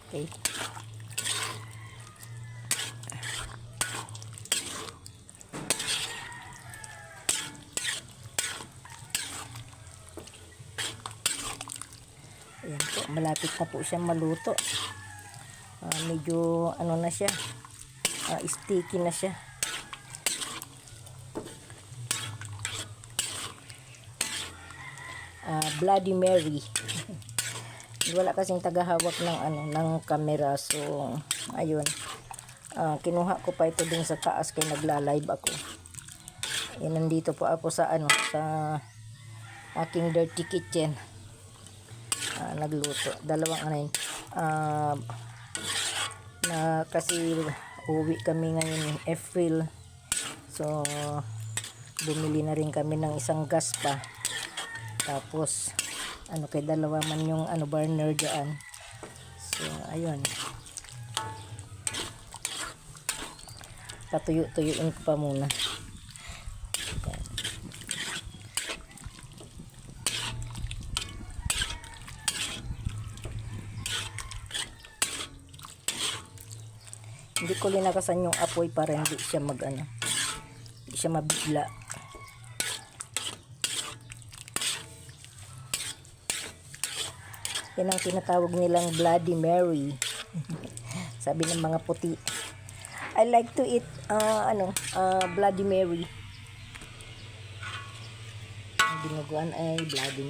Okay. Ayan po, malapit na po siya maluto. Medyo ano na siya, sticky na siya. Bloody Mary. Wala kasing tagahawak ng camera, so ayun. Kinuha ko pa ito dun sa taas kay nagla-live ako. Nandito po ako sa sa aking dirty kitchen. Nagluto. Dalawang na kasi uwi kami ngayon April. So bumili na rin kami ng isang gas pa. Tapos kay dalawa man yung burner diyan. So ayun. Patuyo-tuyuin ko pa muna. Hindi ko linakasan yung apoy para hindi siya hindi siya mabigla. Yan ang tinatawag nilang Bloody Mary. Sabi ng mga puti. I like to eat Bloody Mary. Ang dinuguan ay Bloody